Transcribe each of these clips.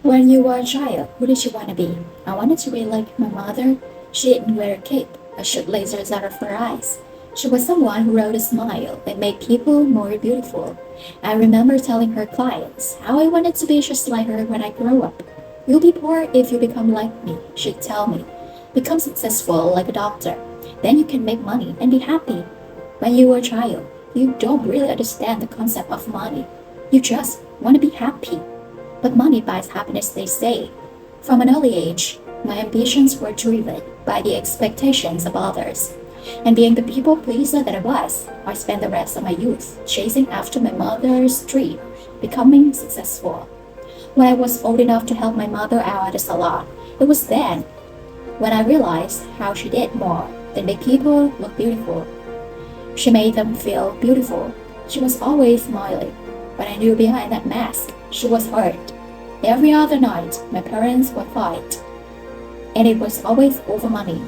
When you were a child, who did you want to be? I wanted to be like my mother. She didn't wear a cape. I shot lasers out of her eyes. She was someone who wrote a smile and made people more beautiful. I remember telling her clients how I wanted to be just like her when I grow up. You'll be poor if you become like me, she'd tell me. Become successful like a doctor. Then you can make money and be happy. When you were a child, you don't really understand the concept of money. You just want to be happy. But money buys happiness, they say. From an early age, my ambitions were driven by the expectations of others. And being the people pleaser that I spent the rest of my youth chasing after my mother's dream, becoming successful. When I was old enough to help my mother out at the salon, it was then when I realized how she did more than make people look beautiful. She made them feel beautiful. She was always smiling, but I knew behind that mask she was hurt. Every other night, my parents would fight, and it was always over money.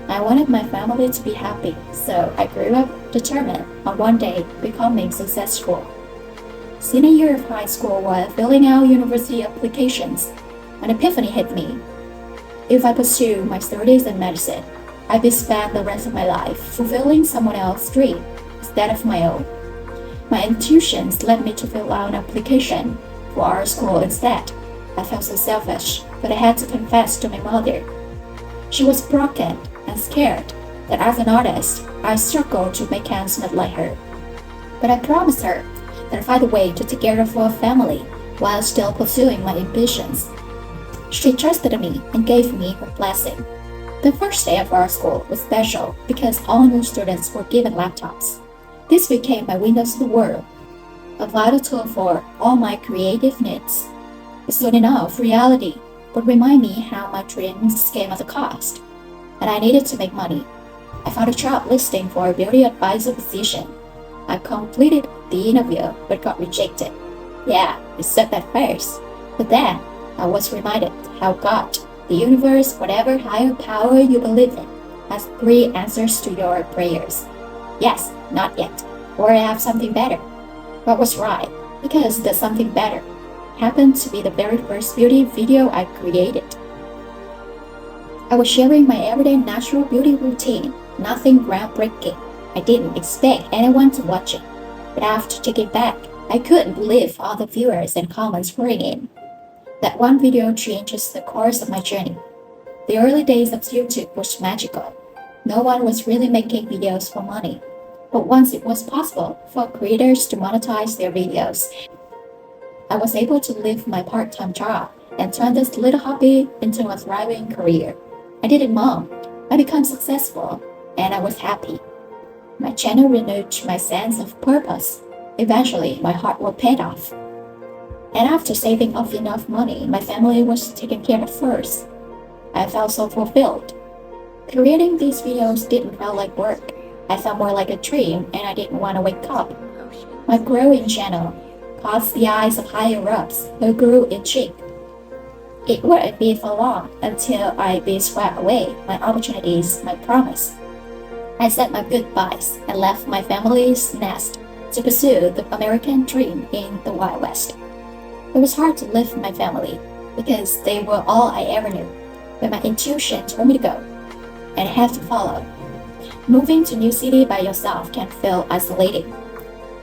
I wanted my family to be happy, so I grew up determined on one day becoming successful. Senior year of high school while filling out university applications, an epiphany hit me. If I pursue my studies in medicine, I'd be spend the rest of my life fulfilling someone else's dream instead of my own. My intuitions led me to fill out an application for our school instead. I felt so selfish, but I had to confess to my mother. She was broken and scared that as an artist, I struggled to make ends meet like her. But I promised her that I'd find a way to take care of our family while still pursuing my ambitions. She trusted me and gave me her blessing. The first day of our school was special because all new students were given laptops. This became my windows to the world, a vital tool for all my creative needs. But soon enough, reality would remind me how my dreams came at a cost, and I needed to make money. I found a job listing for a beauty advisor position. I completed the interview but got rejected. Yeah, it sucked at first, but then I was reminded how God, the universe, whatever higher power you believe in, has three answers to your prayers. Yes, not yet, or I have something better. What was right, because the something better happened to be the very first beauty video I created. I was sharing my everyday natural beauty routine, nothing groundbreaking. I didn't expect anyone to watch it, but after taking it back, I couldn't believe all the viewers and comments pouring in. That one video changes the course of my journey. The early days of YouTube was magical. No one was really making videos for money. But once it was possible for creators to monetize their videos, I was able to leave my part-time job and turn this little hobby into a thriving career. I did it, Mom. I became successful, and I was happy. My channel renewed my sense of purpose. Eventually, my hard work paid off. And after saving up enough money, my family was taken care of first. I felt so fulfilled. Creating these videos didn't feel like work. I felt more like a dream, and I didn't want to wake up. My growing channel caught the eyes of higher-ups who grew itching. It wouldn't be for long until I'd be swept away, my opportunities, my promise. I said my goodbyes and left my family's nest to pursue the American dream in the Wild West. It was hard to leave my family because they were all I ever knew, but my intuition told me to go, and I had to follow. Moving to a new city by yourself can feel isolating.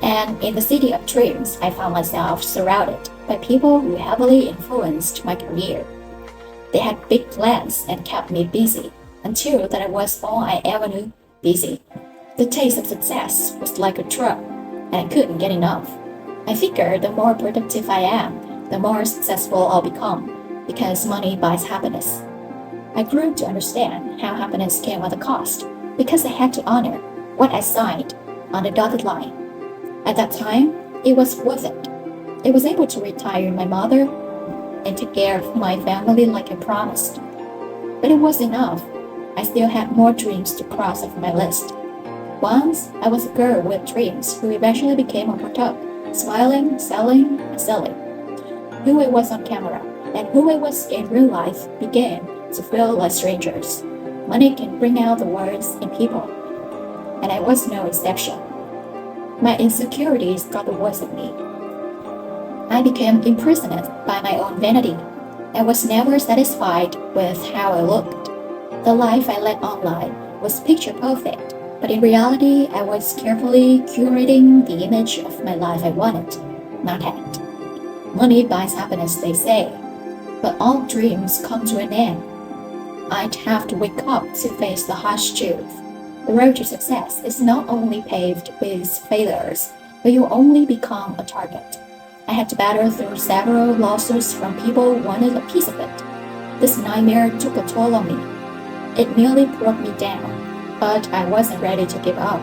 And in the city of dreams, I found myself surrounded by people who heavily influenced my career. They had big plans and kept me busy until that I was all I ever knew, busy. The taste of success was like a drug, and I couldn't get enough. I figured the more productive I am, the more successful I'll become, because money buys happiness. I grew to understand how happiness came at a cost, because I had to honor what I signed on the dotted line. At that time, it was worth it. I was able to retire my mother and take care of my family like I promised. But it wasn't enough. I still had more dreams to cross off my list. Once, I was a girl with dreams who eventually became a product, smiling, selling, and selling. Who I was on camera and who I was in real life began to feel like strangers. Money can bring out the worst in people, and I was no exception. My insecurities got the worst of me. I became imprisoned by my own vanity. I was never satisfied with how I looked. The life I led online was picture perfect, but in reality, I was carefully curating the image of my life I wanted, not had. Money buys happiness, they say, but all dreams come to an end. I'd have to wake up to face the harsh truth. The road to success is not only paved with failures, but you only become a target. I had to battle through several lawsuits from people who wanted a piece of it. This nightmare took a toll on me. It nearly broke me down, but I wasn't ready to give up.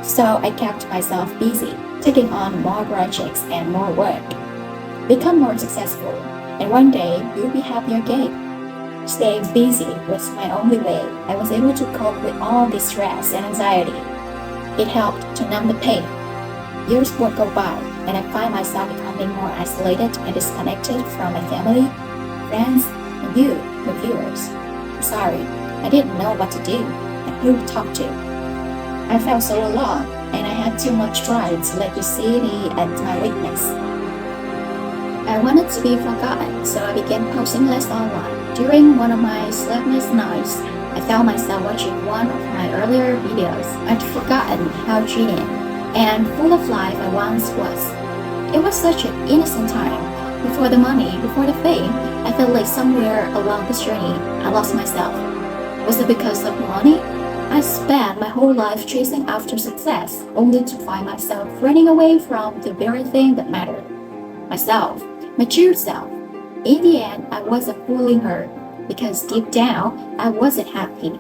So I kept myself busy, taking on more projects and more work. Become more successful, and one day you'll be happy again. Staying busy was my only way. I was able to cope with all this stress and anxiety. It helped to numb the pain. Years would go by, and I find myself becoming more isolated and disconnected from my family, friends, and you, the viewers. I'm sorry, I didn't know what to do and who to talk to. I felt so alone, and I had too much pride to let you see me at my weakness. I wanted to be forgotten, so I began posting less online. During one of my sleepless nights, I found myself watching one of my earlier videos. I'd forgotten how genuine and full of life I once was. It was such an innocent time. Before the money, before the fame, I felt like somewhere along this journey, I lost myself. Was it because of money? I spent my whole life chasing after success, only to find myself running away from the very thing that mattered. Myself, my true self. In the end, I wasn't fooling her, because deep down, I wasn't happy.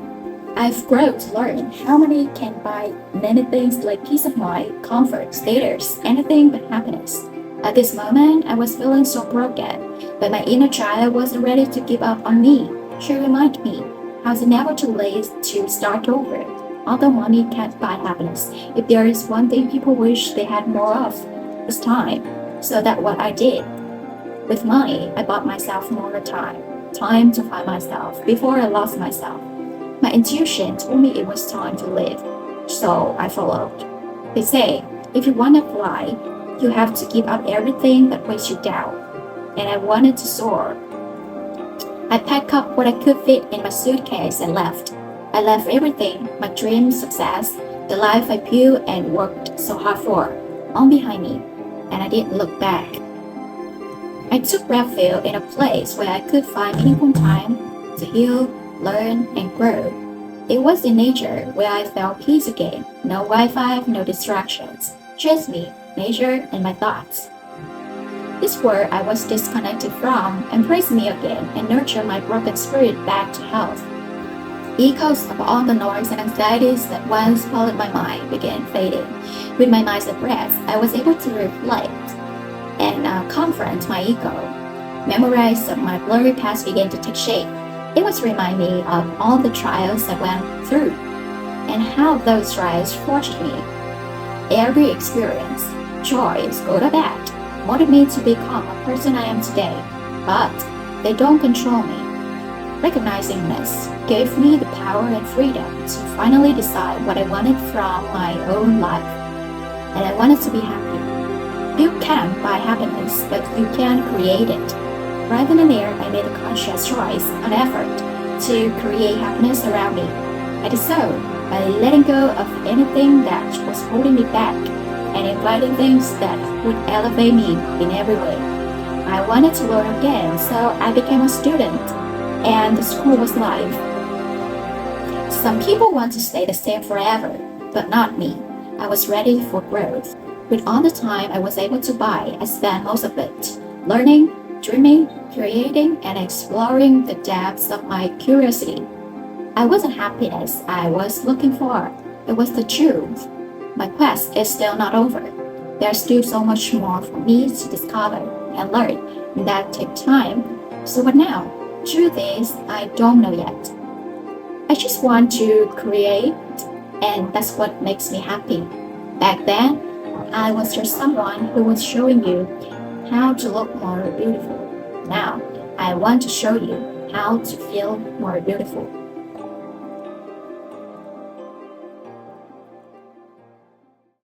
I've grown to learn how money can buy many things like peace of mind, comfort, status, anything but happiness. At this moment, I was feeling so broken, but my inner child wasn't ready to give up on me. She reminded me how it's never too late to start over. Although money can't buy happiness, if there is one thing people wish they had more of, it's time. So that's what I did. With money, I bought myself more time to find myself before I lost myself. My intuition told me it was time to live, so I followed. They say, if you want to fly, you have to give up everything that weighs you down. And I wanted to soar. I packed up what I could fit in my suitcase and left. I left everything, my dreams, success, the life I built and worked so hard for, all behind me, and I didn't look back. I took refuge in a place where I could find meaningful time to heal, learn, and grow. It was in nature where I felt peace again. No Wi-Fi, no distractions. Just me, nature, and my thoughts. This world I was disconnected from embraced me again and nurtured my broken spirit back to health. Echoes of all the noise and anxieties that once followed my mind began fading. With my mind at rest, I was able to reflect and confront my ego. Memories of my blurry past began to take shape. It was remind me of all the trials I went through and how those trials forged me. Every experience, joys, good or bad, molded me to become a person I am today, but they don't control me. Recognizing this gave me the power and freedom to finally decide what I wanted from my own life. And I wanted to be happy. You can't buy happiness, but you can create it. Right then and there, I made a conscious choice, an effort to create happiness around me. I did so by letting go of anything that was holding me back and inviting things that would elevate me in every way. I wanted to learn again, so I became a student, and the school was life. Some people want to stay the same forever, but not me. I was ready for growth. With all the time I was able to buy, I spent most of it learning, dreaming, creating, and exploring the depths of my curiosity. I wasn't happiness I was looking for. It was the truth. My quest is still not over. There's still so much more for me to discover and learn, and that takes time. So what now? Truth is, I don't know yet. I just want to create, and that's what makes me happy. Back then, I was just someone who was showing you how to look more beautiful. Now, I want to show you how to feel more beautiful.